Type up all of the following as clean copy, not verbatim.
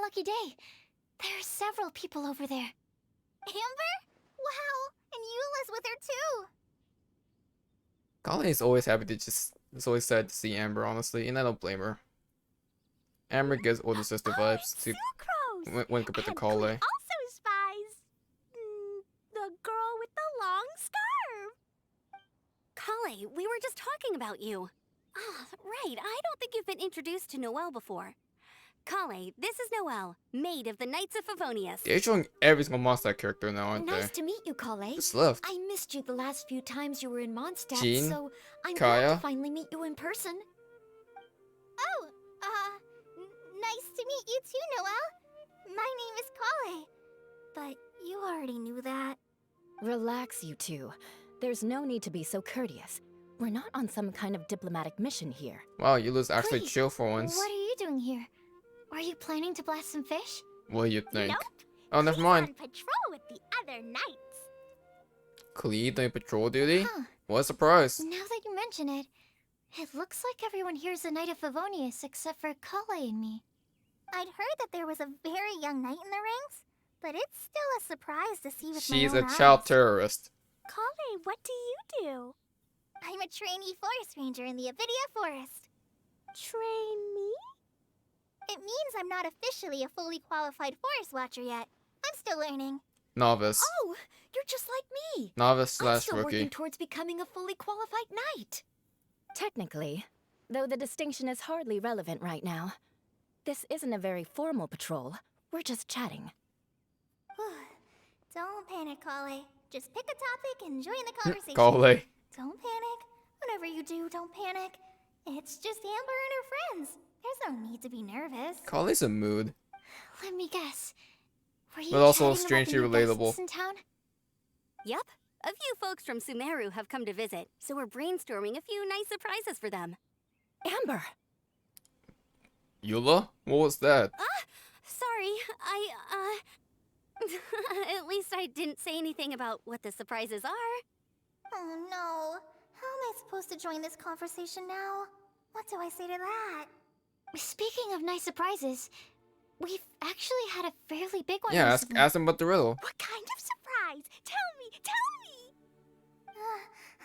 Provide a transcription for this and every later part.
lucky day. There are several people over there. Amber? Wow, and Eula's with her too. Collei is always happy to it's always sad to see Amber, honestly, and I don't blame her. Amber gives older sister vibes to Sucrose! when compared to And Collei. Klee also spies the girl with the long scarf. Collei, we were just talking about you. Ah, right. I don't think you've been introduced to Noelle before. Collei, this is Noelle, maid of the Knights of Favonius. They're showing every single Mondstadt character now, aren't Nice they? to meet you, Collei. Just left. I missed you the last few times you were in Mondstadt, Jean, so I'm Kaya. glad to finally meet you in person. Oh, nice to meet you too, Noelle. My name is Collei. But you already knew that. Relax, you two. There's no need to be so courteous. We're not on some kind of diplomatic mission here. Wow, Eula's actually Klee, chill for once. What are you doing here? Are you planning to blast some fish? What do you think? Nope. Oh, never She's mind. on patrol with the other knights. Klee doing patrol duty? Huh. What a surprise. Now that you mention it, it looks like everyone here is a Knight of Favonius except for Collei and me. I'd heard that there was a very young knight in the ranks, but it's still a surprise to see with She's my a own child eyes. terrorist. Collei, what do you do? I'm a trainee forest ranger in the Avidia Forest. Trainee? It means I'm not officially a fully qualified forest watcher yet. I'm still learning. Novice. Oh, you're just like me. Novice I'm slash still rookie. working towards becoming a fully qualified knight. Technically, though the distinction is hardly relevant right now. This isn't a very formal patrol. We're just chatting. Don't panic, Collei. Just pick a topic and join the conversation. Collei. Don't panic. Whatever you do, don't panic. It's just Amber and her friends. There's no need to be nervous. Collei's a mood. Let me guess. Were you But also chatting about the strangely new relatable. guests in town? Yep. A few folks from Sumeru have come to visit, so we're brainstorming a few nice surprises for them. Amber! Eula? What was that? Sorry, at least I didn't say anything about what the surprises are. Oh no. How am I supposed to join this conversation now? What do I say to that? Speaking of nice surprises, we've actually had a fairly big one Yeah, recently. ask him about the riddle. What kind of surprise? Tell me!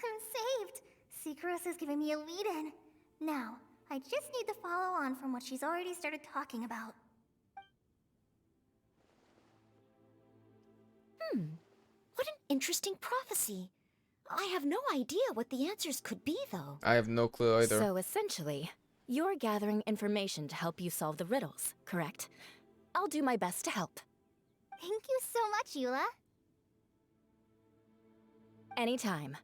I'm saved. Sucrose is giving me a lead-in. Now, I just need to follow on from what she's already started talking about. What an interesting prophecy. I have no idea what the answers could be, though. I have no clue either. So essentially, you're gathering information to help you solve the riddles, correct? I'll do my best to help. Thank you so much, Eula. Anytime.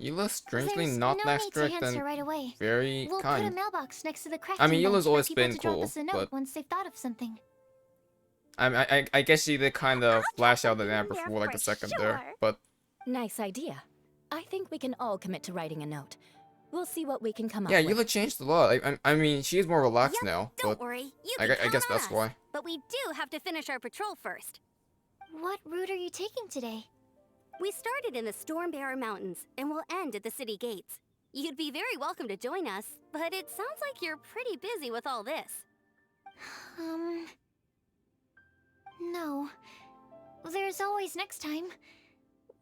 Eula's strangely There's not no that need to strict answer and right away. very We'll put a kind. mailbox next to the crafting I mean, bench Eula's for always people been to drop cool, us a note but once they've thought of something. I guess she did kind of I'll flash drop out at something in Amber there for like for a second sure. there, but Nice idea. I think we can all commit to writing a note. We'll see what we can come up yeah, with. Eula changed a lot. I mean, she's more relaxed Yep, now, Don't but worry, you I can guess count on that's us. why. But we do have to finish our patrol first. What route are you taking today? We started in the Stormbearer Mountains, and we'll end at the city gates. You'd be very welcome to join us, but it sounds like you're pretty busy with all this. No. There's always next time.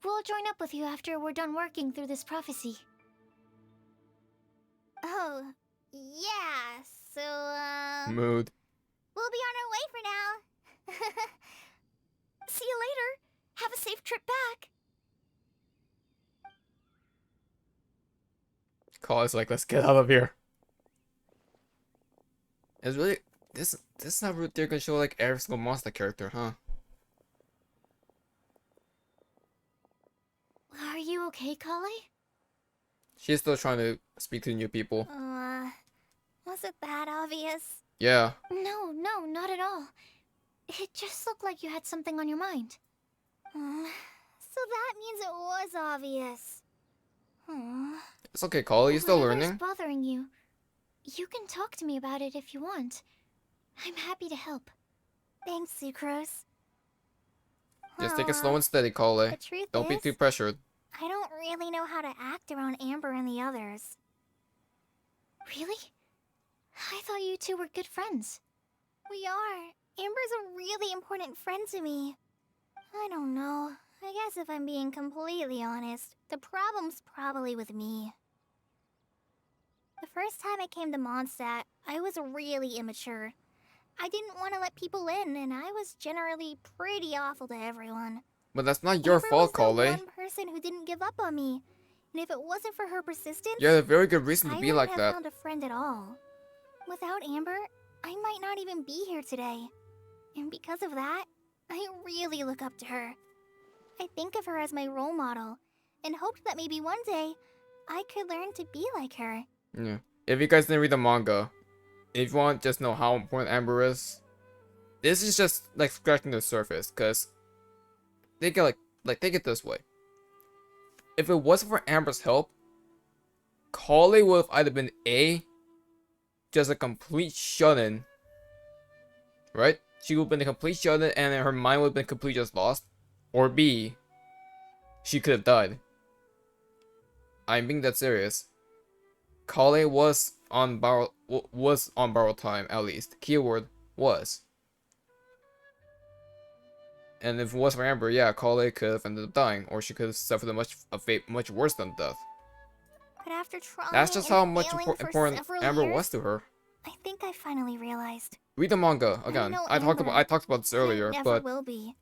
We'll join up with you after we're done working through this prophecy. Oh, yeah, so, Mood. we'll be on our way for now. See you later. Have a safe trip back. Collei's like, let's get out of here. It's really this is not route they're gonna show like every single monster character, huh? Are you okay, Collei? She's still trying to speak to new people. Was it that obvious? Yeah. No, not at all. It just looked like you had something on your mind. So that means it was obvious. It's okay, Collei, you're still Whatever's learning. bothering you, you can talk to me about it if you want. I'm happy to help. Thanks, Sucrose. Just take it slow and steady, Collei. The truth Don't be is, too pressured. I don't really know how to act around Amber and the others. Really? I thought you two were good friends. We are, Amber's a really important friend to me. I don't know. I guess if I'm being completely honest, the problem's probably with me. The first time I came to Mondstadt, I was really immature. I didn't want to let people in, and I was generally pretty awful to everyone. But that's not your Amber fault, was the Collei. one person who didn't give up on me. And if it wasn't for her persistence, You had a very good reason to I be wouldn't like have that. found a friend at all. Without Amber, I might not even be here today. And because of that, I really look up to her. I think of her as my role model, and hoped that maybe one day, I could learn to be like her. Yeah. If you guys didn't read the manga, if you want to just know how important Amber is, this is just like scratching the surface. Cause think it think it this way. If it wasn't for Amber's help, Collei would have either been A, just a complete shut-in, right? She would have been a complete shut-in and her mind would have been completely just lost. Or B, she could have died. I'm being that serious. Collei was on borrowed time, at least. Keyword was. And if it was for Amber, yeah, Collei could have ended up dying, or she could have suffered a fate much worse than death. But after trying That's just and how much failing for important several Amber years, was to her. I think I finally realized. Read the manga again. know I talked Amber. about this earlier, I never but will be.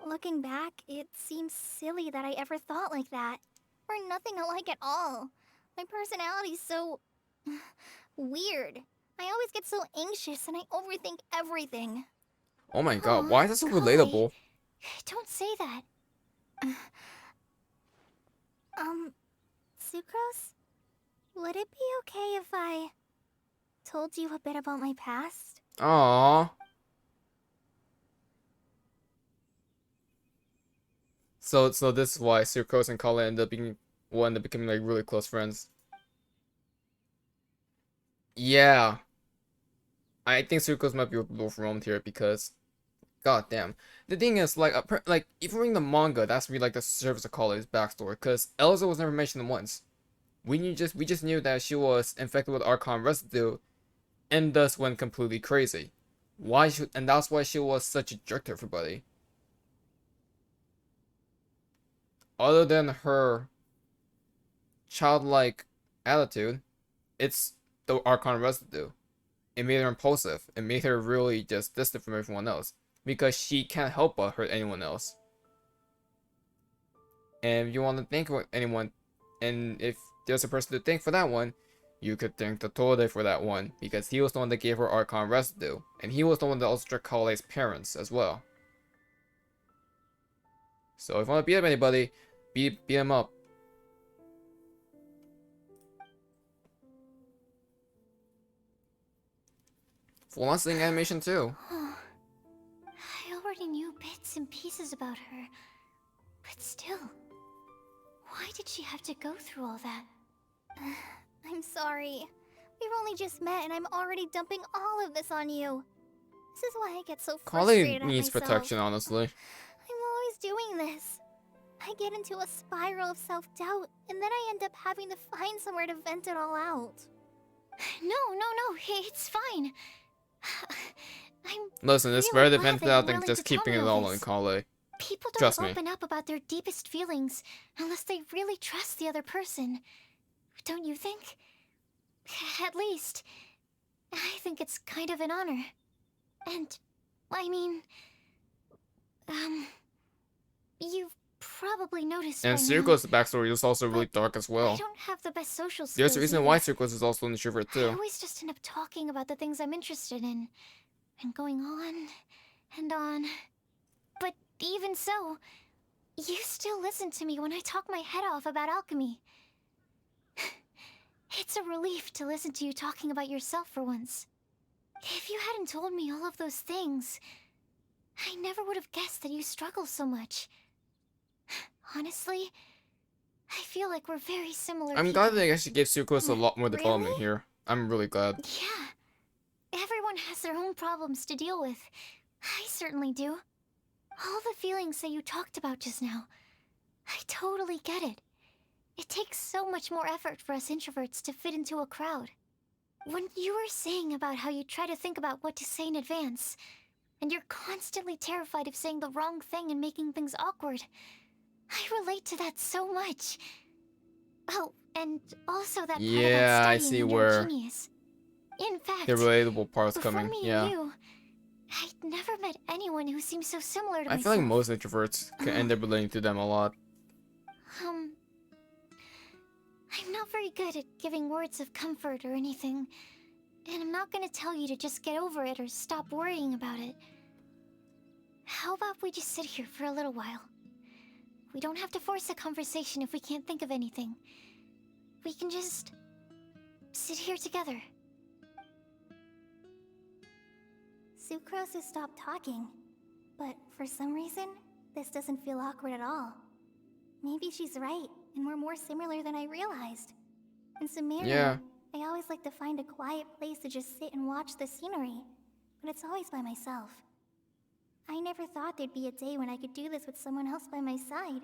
Looking back, it seems silly that I ever thought like that. We're nothing alike at all. My personality's so weird. I always get so anxious and I overthink everything. oh my god, Aw, why is this so Collei. relatable? Don't say that. Sucrose? Would it be okay if I told you a bit about my past? Aww. So this is why Sucrose and Collei end up becoming like really close friends. Yeah. I think Sucrose might be overwhelmed here because, god damn. The thing is, like even reading the manga, that's really like the surface of Collei's backstory. Because Elsa was never mentioned once. We just knew that she was infected with Archon residue, and thus went completely crazy. And that's why she was such a jerk to everybody. Other than her childlike attitude, it's the Archon residue. It made her impulsive. It made her really just distant from everyone else. Because she can't help but hurt anyone else. And if you want to think about anyone, and if there's a person to thank for that one, you could thank the Tode for that one. Because he was the one that gave her Archon residue. And he was the one that also struck Collei's parents as well. So if you want to beat up anybody, beat him up. Full on sing animation too. I already knew bits and pieces about her. But still, why did she have to go through all that? I'm sorry. We've only just met and I'm already dumping all of this on you. This is why I get so frustrated Collei at needs myself. protection, honestly. I'm always doing this. I get into a spiral of self-doubt, and then I end up having to find somewhere to vent it all out. No, it's fine. I'm Listen, it's really better to glad vent that it out you're than willing just to tell keeping me it all all in this. Collei. People don't Trust me. open up about their deepest feelings unless they really trust the other person. Don't you think? At least, I think it's kind of an honor. And, I mean, you've probably noticed And by now, Sucrose's backstory is also really but dark as I well. don't have the best social skills. There's a reason either. why Sucrose is also an introvert I too. always just end up talking about the things I'm interested in, and going on and on. But even so, you still listen to me when I talk my head off about alchemy. It's a relief to listen to you talking about yourself for once. If you hadn't told me all of those things, I never would have guessed that you struggle so much. Honestly, I feel like we're very similar I'm people. glad they actually gave Sucrose a lot more development Really? here. I'm really glad. Yeah. Everyone has their own problems to deal with. I certainly do. All the feelings that you talked about just now, I totally get it. It takes so much more effort for us introverts to fit into a crowd. When you were saying about how you try to think about what to say in advance, And you're constantly terrified of saying the wrong thing and making things awkward. I relate to that so much. Oh, and also that part Yeah, about I studying see when you're a where genius. In fact, the relatable part's before coming. meeting Yeah. you, I'd never met anyone who seems so similar to I myself. feel like most introverts can end up relating to them a lot. I'm not very good at giving words of comfort or anything, and I'm not gonna tell you to just get over it or stop worrying about it. How about we just sit here for a little while? We don't have to force a conversation if we can't think of anything. We can just sit here together. Sucrose has stopped talking, but for some reason, this doesn't feel awkward at all. Maybe she's right, and we're more similar than I realized. In Sumeria, Yeah. I always like to find a quiet place to just sit and watch the scenery, but it's always by myself. I never thought there'd be a day when I could do this with someone else by my side.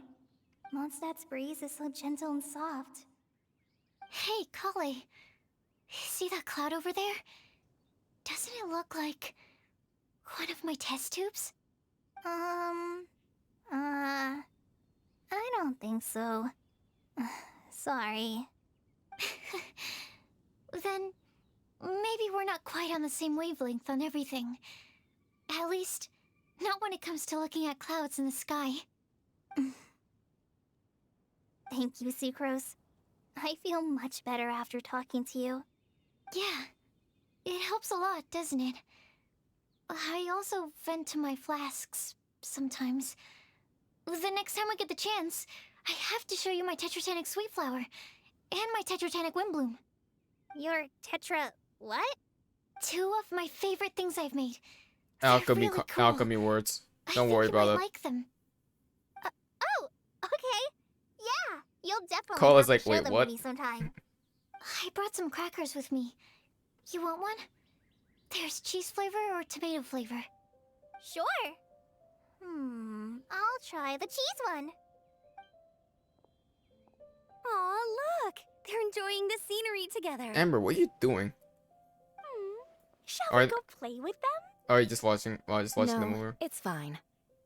Mondstadt's breeze is so gentle and soft. Hey, Collei. See that cloud over there? Doesn't it look like one of my test tubes? I don't think so. Sorry. Then maybe we're not quite on the same wavelength on everything. At least, not when it comes to looking at clouds in the sky. Thank you, Sucrose. I feel much better after talking to you. Yeah, it helps a lot, doesn't it? I also vent to my flasks sometimes. The next time I get the chance, I have to show you my Tetratanic Sweet Flower and my Tetratanic Windblume. Your tetra... what? Two of my favorite things I've made. Alchemy, really cool. alchemy words. I Don't think worry you about might it. like them. Oh, okay. Yeah, you'll definitely Cole's have like, to show wait, them what? to me sometime. I brought some crackers with me. You want one? There's cheese flavor or tomato flavor. Sure. I'll try the cheese one. Aw, look! They're enjoying the scenery together. Amber, what are you doing? Shall Are- we go play with them? Are you just watching? Just watching them No, over? it's fine.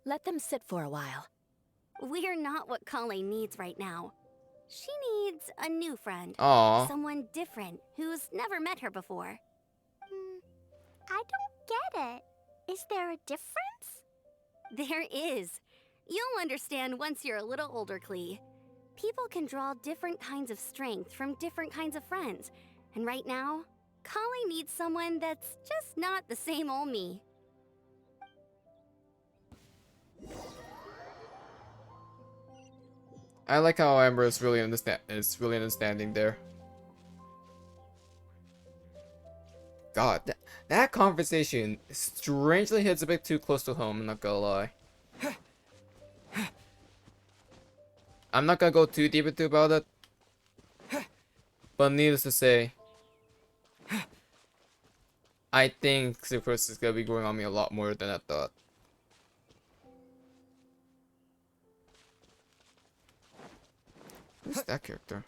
Let them sit for a while. We're not what Collei needs right now. She needs a new friend. Aw. Someone different who's never met her before. I don't get it. Is there a difference? There is. You'll understand once you're a little older, Klee. People can draw different kinds of strength from different kinds of friends. And right now, Collei needs someone that's just not the same old me. I like how Amber is really understanding there. God, that conversation strangely hits a bit too close to home, I'm not gonna lie. I'm not gonna go too deep into about it. But needless to say, I think Sucrose is gonna be growing on me a lot more than I thought. Who's that character?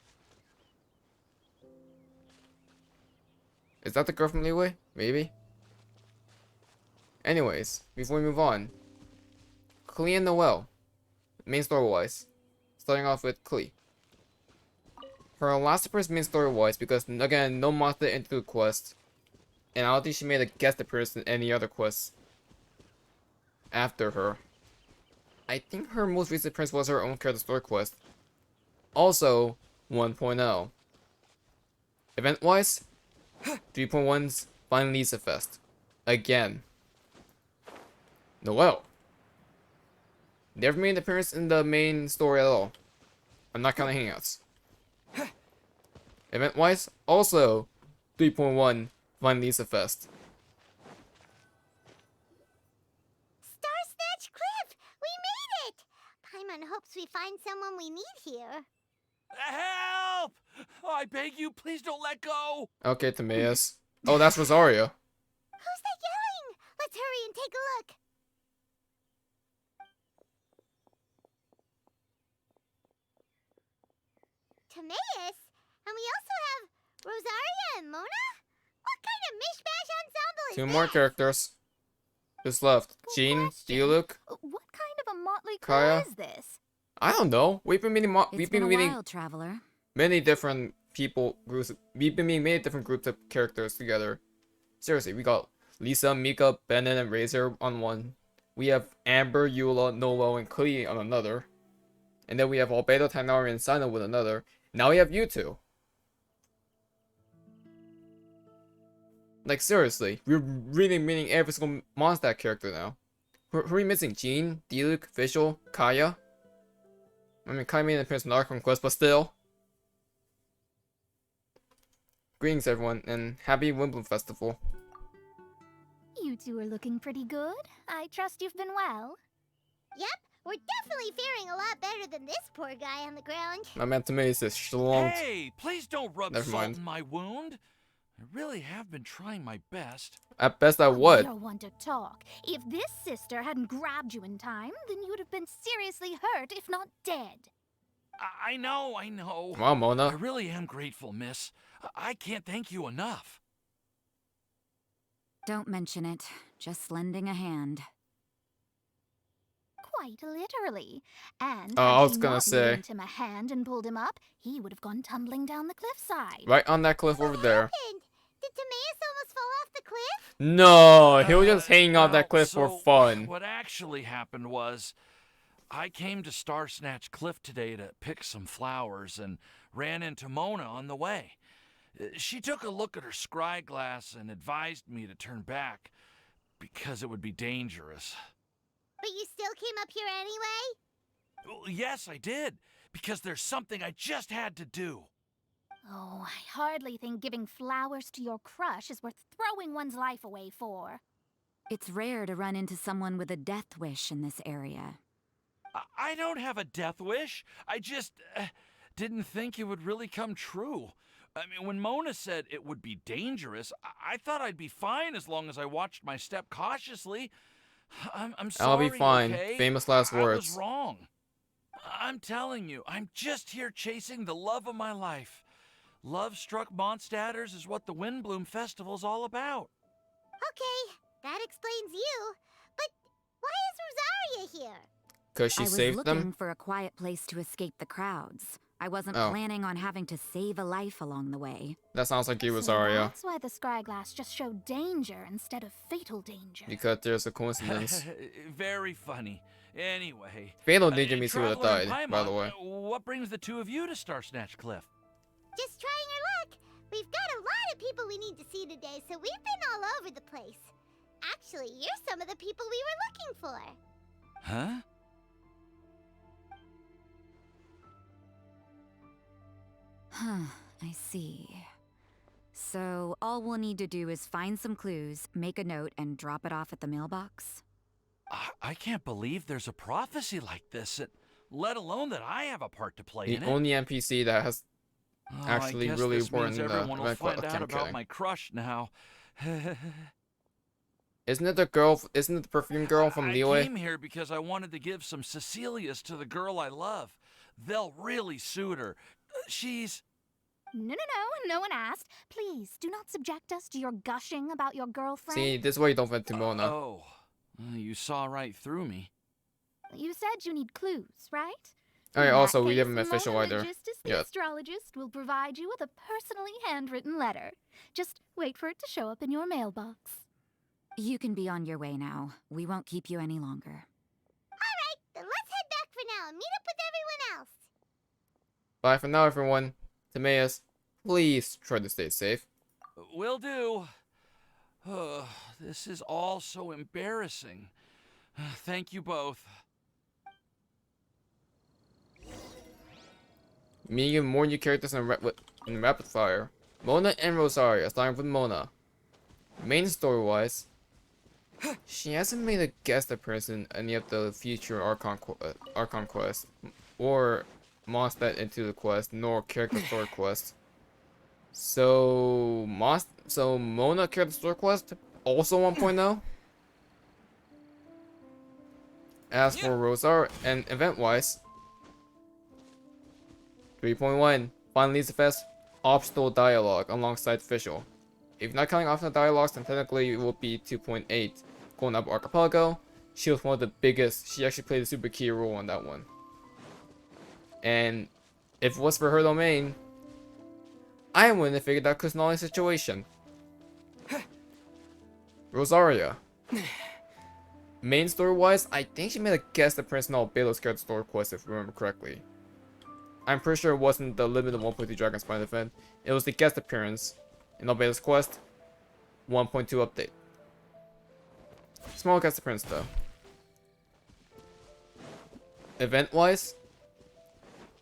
Is that the girl from Leeway? Maybe? Anyways, before we move on, Klee and Noelle. Main story-wise. Starting off with Klee. Her last appearance main story-wise because, again, no monster into the quest. And I don't think she made a guest appearance in any other quests after her. I think her most recent appearance was her own character story quest. Also, 1.0. Event-wise, 3.1's Find Lisa Fest. Again. Noelle. Never made an appearance in the main story at all. I'm not counting hangouts. Event-wise, also 3.1 Find Lisa Fest. Star Snatch Cliff! We made it! Paimon hopes we find someone we need here. Help! Oh, I beg you, please don't let go! Okay, Timaeus. Oh, that's Rosaria. Who's that yelling? Let's hurry and take a look. Timaeus? And we also have Rosaria and Mona? What kind of mishmash ensemble is Two more this? characters. Who's left? Good Jean, question. Diluc, What kind of a motley Kaya? crew is this? I don't know. We've been meeting It's we've been been a meeting while, traveler. many different people groups. We've been meeting many different groups of characters together. Seriously, we got Lisa, Mika, Bennett, and Razor on one. We have Amber, Eula, Noel, and Klee on another. And then we have Albedo, Tainari, and Sino with another. Now we have you two. Like, seriously, we're really meeting every single Mondstadt character now. Who are we missing? Jean, Diluc, Visual, Kaya? I mean, Kaya made an appearance in Dark Conquest, but still. Greetings, everyone, and happy Windblume Festival. You two are looking pretty good. I trust you've been well. Yep, we're definitely faring a lot better than this poor guy on the ground. My man Tomato is shalom. Hey, please don't rub Never salt mind. in my wound. I really have been trying my best. At best, I would. You're one to talk. If this sister hadn't grabbed you in time, then you would have been seriously hurt, if not dead. I know, I know. Wow, I Mona. really am grateful, miss. I can't thank you enough. Don't mention it. Just lending a hand. Quite literally. And Oh, had I was she gonna not say. lent him a hand and pulled him up, he would have gone tumbling down the cliffside. Right on that cliff over there. Happened? Did Timaeus almost fall off the cliff? No, he was just hanging off that Well, cliff for so fun. What actually happened was, I came to Star Snatch Cliff today to pick some flowers and ran into Mona on the way. She took a look at her scry glass and advised me to turn back because it would be dangerous. But you still came up here anyway? Well, yes, I did, because there's something I just had to do. Oh, I hardly think giving flowers to your crush is worth throwing one's life away for. It's rare to run into someone with a death wish in this area. I don't have a death wish. I just didn't think it would really come true. I mean, when Mona said it would be dangerous, I thought I'd be fine as long as I watched my step cautiously. I'm sorry, I'll be fine. okay? Famous last I words. was wrong. I'm telling you, I'm just here chasing the love of my life. Love-struck Mondstadters is what the Windblume Festival's all about. Okay, that explains you. But why is Rosaria here? Because she I was saved looking them? for a quiet place to escape the crowds. I wasn't Oh. planning on having to save a life along the way. That sounds like you, So Rosaria. that's why the scry glass just showed danger instead of fatal danger. Because there's a coincidence. Very funny. Anyway. Fatal danger means he would have Traveler in died, by the Paimon, way. What brings the two of you to Star Snatch Cliff? Just trying our luck. We've got a lot of people we need to see today, so we've been all over the place. Actually, you're some of the people we were looking for. Huh? Huh, I see. So, all we'll need to do is find some clues, make a note, and drop it off at the mailbox? I can't believe there's a prophecy like this, let alone that I have a part to play The in it. only NPC that has Oh, actually I guess really this important means everyone will event find okay, out I'm about kidding. my crush now. Isn't it the girl? Isn't it the perfume girl from I Liyue? came here because I wanted to give some Cecilias to the girl I love. They'll really suit her. She's... No one asked. Please, do not subject us to your gushing about your girlfriend. See, this is why you don't vent to Mona. Oh, you saw right through me. You said you need clues, right? Alright, In also, that we case, haven't official Mona either. Magistus, the Yeah. astrologist, will provide you with a personally handwritten letter. Just wait for it to show up in your mailbox. You can be on your way now. We won't keep you any longer. Alright, then let's head back for now and meet up with everyone else. Bye for now, everyone. Timaeus, please try to stay safe. Will do. This is all so embarrassing. Thank you both. Meeting more new characters in rapid fire. Mona and Rosaria, starting with Mona. Main story-wise, she hasn't made a guest appearance in any of the future Archon quests, or Mondstadt into the quest, nor character story quest. So Mona character story quest also 1.0. As for Rosaria and event-wise, 3.1 finally the best optional dialogue alongside official. If not counting optional dialogues, then technically it will be 2.8. Golden Apple Archipelago. She was one of the biggest. She actually played a super key role on that one. And if it was for her domain, I wouldn't have figured out Kusanali's situation. Rosaria. Main story-wise, I think she made a guest appearance in Albedo's character story quest, if I remember correctly. I'm pretty sure it wasn't the limited 1.2 Dragon Spine event. It was the guest appearance in Albedo's quest 1.2 update. Small guest appearance though. Event-wise,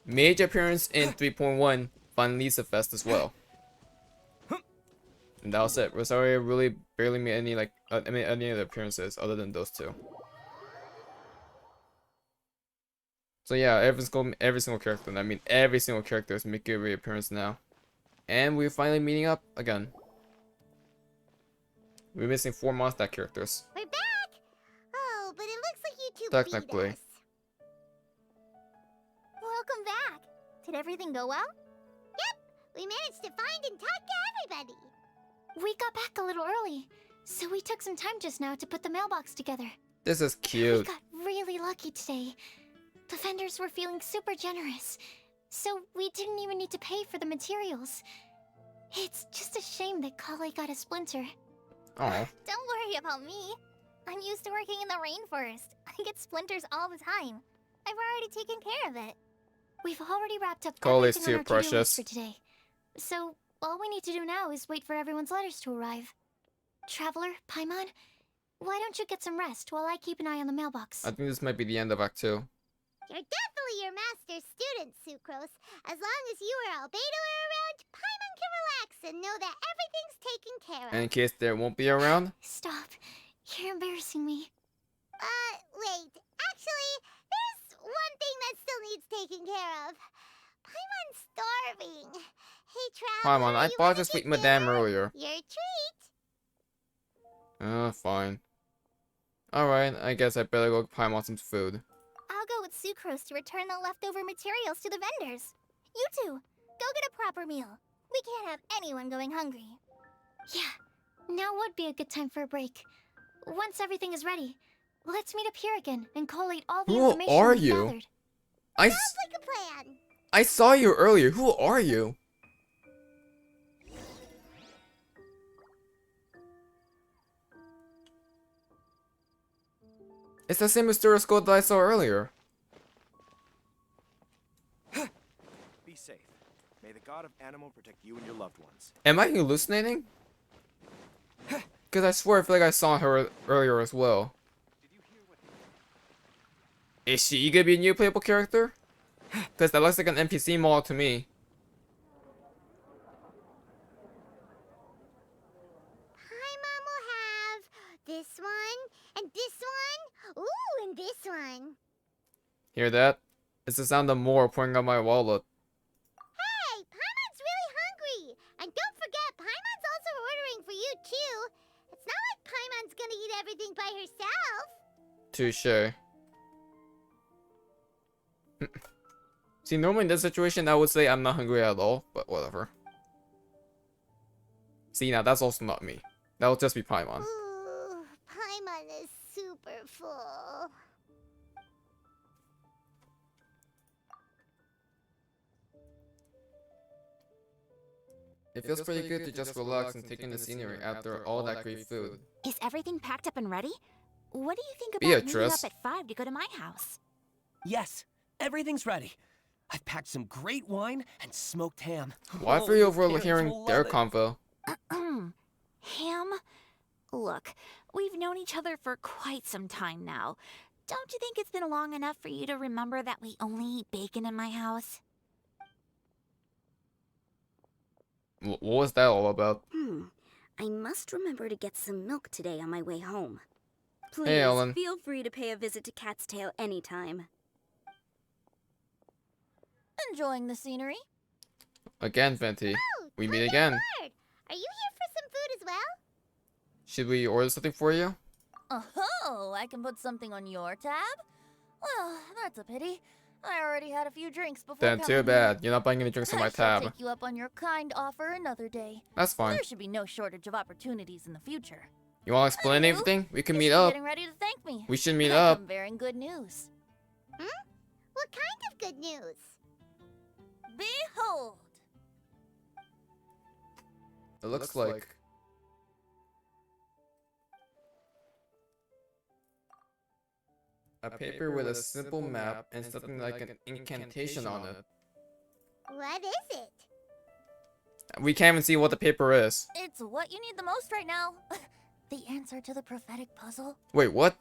major appearance in 3.1 Fun Lisa Fest as well. And that was it. Rosaria really barely made any any other appearances other than those two. So yeah, every single character. I mean, every single character is making a reappearance now, and we're finally meeting up again. We're missing 4 Monster characters. We're back! Oh, but it looks like you two Technically. beat us. Welcome back. Did everything go well? Yep, we managed to find and talk to everybody. We got back a little early, so we took some time just now to put the mailbox together. This is We cute. got really lucky today. The vendors were feeling super generous, so we didn't even need to pay for the materials. It's just a shame that Collei got a splinter. Oh, Don't worry about me. I'm used to working in the rainforest. I get splinters all the time. I've already taken care of it. We've already wrapped up Collei's everything on too our to-do precious. list for today. So, all we need to do now is wait for everyone's letters to arrive. Traveler, Paimon, why don't you get some rest while I keep an eye on the mailbox? I think this might be the end of Act 2. You're definitely your master's student, Sucrose. As long as you or Albedo are around, Paimon can relax and know that everything's taken care of. And in case there won't be around, Stop. You're embarrassing me. Wait. Actually, there's one thing that still needs taking care of. Paimon's starving. Hey, Traveler, Paimon, I you bought wanna this get sweet madame dinner? earlier. Your treat. Fine. Alright, I guess I better go get Paimon some food. I'll go with Sucrose to return the leftover materials to the vendors. You two, go get a proper meal. We can't have anyone going hungry. Yeah, now would be a good time for a break. Once everything is ready, let's meet up here again and collate all the Who information are we've you? gathered. I Sounds like a plan. I saw you earlier. Who are you? It's the same mysterious goat that I saw earlier. Be safe. May the god of animal protect you and your loved ones. Am I hallucinating? Because I swear I feel like I saw her earlier as well. Is she gonna be a new playable character? Because that looks like an NPC model to me. Paimon will have this one, and this one, ooh, and this one. Hear that? It's the sound of more pouring out my wallet. Hey, Paimon's really hungry. And don't forget, Paimon's also ordering for you too. It's not like Paimon's gonna eat everything by herself. Touche. See, normally in this situation, I would say I'm not hungry at all, but whatever. See, now that's also not me. That would just be Paimon. Ooh, Paimon is super full. It feels pretty good to just relax and take in the scenery after all that great food. Is everything packed up and ready? What do you think about meeting Beatrice. up at 5 to go to my house? Yes, everything's ready. I've packed some great wine and smoked ham. Why Oh, are you your over parents hearing will their love it. convo? Ham? Look, we've known each other for quite some time now. Don't you think it's been long enough for you to remember that we only eat bacon in my house? What was that all about? I must remember to get some milk today on my way home. Please, Hey, Ellen. feel free to pay a visit to Cat's Tail anytime. Enjoying the scenery? Again, Venti. Oh, We meet good again. Lord. Are you here for some food as well? Should we order something for you? Oh, I can put something on your tab? Well, that's a pity. I already had a few drinks before Then coming too here. bad. You're not buying any drinks on my I shall tab. take you up on your kind offer another day. That's fine. There should be no shortage of opportunities in the future. You want to explain Anywho, everything? We can guess meet you're up. getting ready to thank me. We should meet I up. am bearing good news. What kind of good news? Behold! It looks like a paper with a simple map and something like an incantation on it. What is it? We can't even see what the paper is. It's what you need the most right now. The answer to the prophetic puzzle. Wait, what?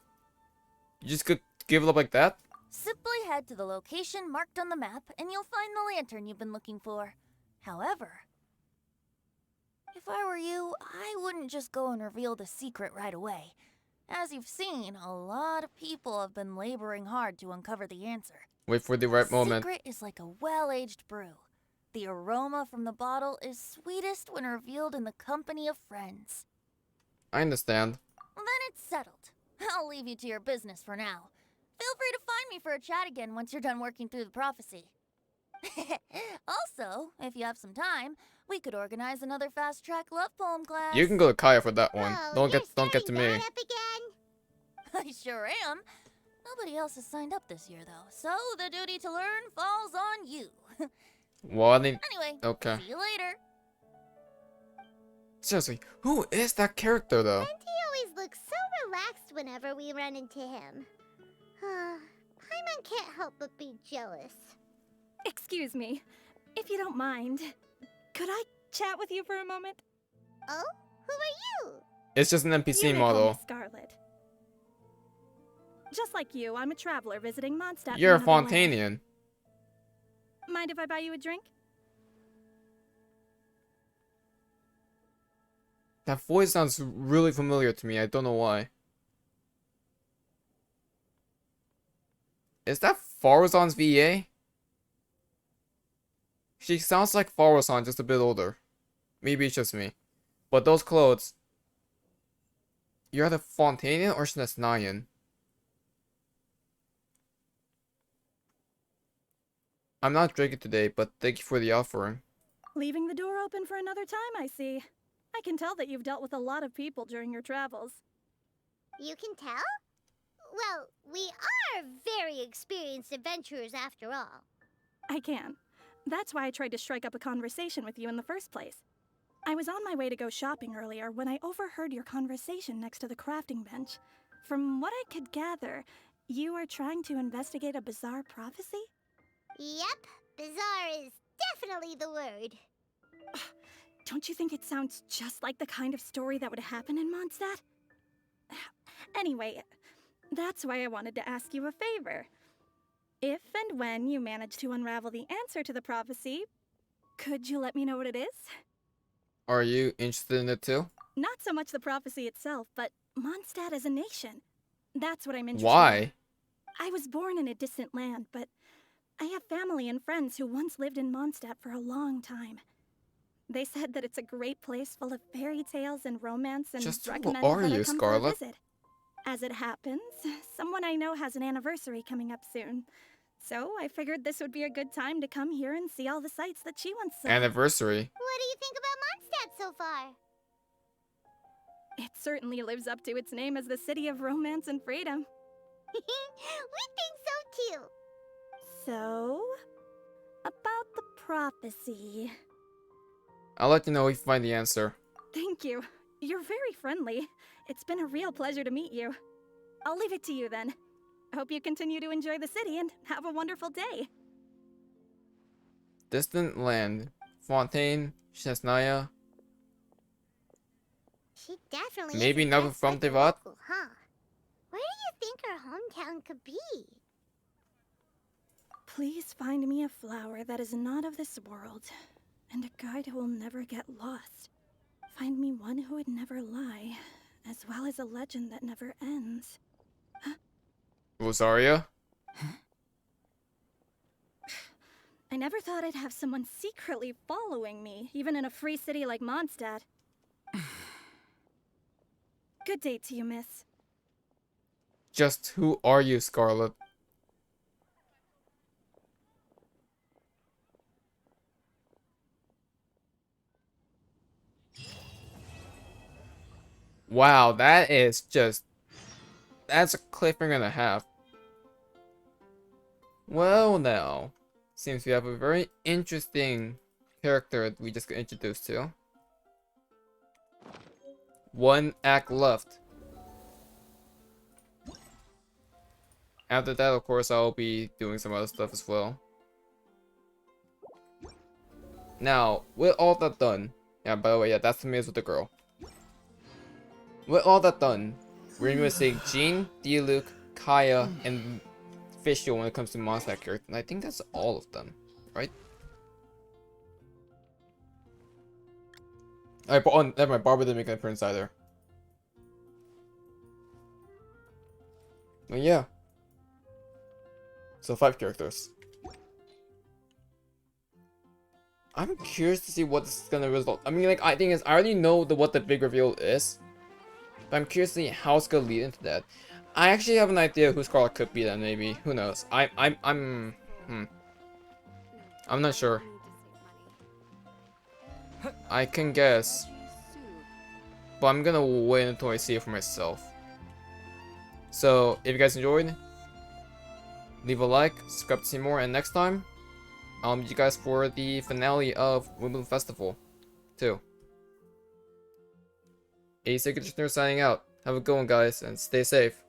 You just could give it up like that? Simply head to the location marked on the map and you'll find the lantern you've been looking for. However, if I were you, I wouldn't just go and reveal the secret right away. As you've seen, a lot of people have been laboring hard to uncover the answer. Wait for the right moment. Secret is like a well-aged brew. The aroma from the bottle is sweetest when revealed in the company of friends. I understand. Then it's settled. I'll leave you to your business for now. Feel free to find me for a chat again once you're done working through the prophecy. Also, if you have some time, we could organize another fast-track love poem class. You can go to Kaya for that one. Oh, Don't you're get to starting me. that up again? I sure am. Nobody else has signed up this year, though, so the duty to learn falls on you. Well, I think. Anyway, Okay. see you later. Seriously, who is that character though? Venti always looks so relaxed whenever we run into him. Paimon can't help but be jealous. Excuse me, if you don't mind, could I chat with you for a moment? Oh? Who are you? It's just an You NPC may call me model. Scarlett. Just like you, I'm a traveler visiting Mondstadt. from You're a another land. Fontanian. Mind if I buy you a drink? That voice sounds really familiar to me. I don't know why. Is that Faruzan's VA? She sounds like Faruzan, just a bit older. Maybe it's just me. But those clothes. You're either Fontanian or Snesnayan. I'm not drinking today, but thank you for the offering. Leaving the door open for another time, I see. I can tell that you've dealt with a lot of people during your travels. You can tell? Well, we are very experienced adventurers after all. I can. That's why I tried to strike up a conversation with you in the first place. I was on my way to go shopping earlier when I overheard your conversation next to the crafting bench. From what I could gather, you are trying to investigate a bizarre prophecy? Yep, bizarre is definitely the word. Don't you think it sounds just like the kind of story that would happen in Mondstadt? Anyway, that's why I wanted to ask you a favor. If and when you manage to unravel the answer to the prophecy, could you let me know what it is? Are you interested in it too? Not so much the prophecy itself, but Mondstadt as a nation. That's what I'm interested Why? in. I was born in a distant land, but I have family and friends who once lived in Mondstadt for a long time. They said that it's a great place full of fairy tales and romance and Just who recommended are that you, I come Scarlett? for a visit. As it happens, someone I know has an anniversary coming up soon. So I figured this would be a good time to come here and see all the sights that she once saw. Anniversary. What do you think about Mondstadt so far? It certainly lives up to its name as the city of romance and freedom. We think so too. So, about the prophecy. I'll let you know if you find the answer. Thank you. You're very friendly. It's been a real pleasure to meet you. I'll leave it to you then. Hope you continue to enjoy the city and have a wonderful day. Distant land. Fontaine, Shesnaya. She definitely Maybe isn't not dressed from like a Tevat? local, huh? Where do you think her hometown could be? Please find me a flower that is not of this world, and a guide who will never get lost. Find me one who would never lie, as well as a legend that never ends. Rosaria? I never thought I'd have someone secretly following me, even in a free city like Mondstadt. Good day to you, miss. Just who are you, Scarlett? Wow, that is just... That's a cliffhanger and a half. Well now, seems we have a very interesting character we just got introduced to. One act left. After that, of course, I'll be doing some other stuff as well. Now, with all that done, yeah, by the way, yeah, that's the maze with the girl. With all that done, we're missing Jean, Diluc, Kaya, and Fischl when it comes to monster character, and I think that's all of them, right? Alright, but oh, never mind, Barbara didn't make an appearance either. But yeah. So 5 characters. I'm curious to see what this is gonna result. I mean, like, I think is I already know what the big reveal is, but I'm curious to see how it's gonna lead into that. I actually have an idea who Scarlett could be then, maybe. Who knows? I'm not sure. I can guess, but I'm gonna wait until I see it for myself. So, if you guys enjoyed, leave a like, subscribe to see more, and next time, I'll meet you guys for the finale of Windblume Festival 2. ACairconditioner signing out. Have a good one, guys, and stay safe.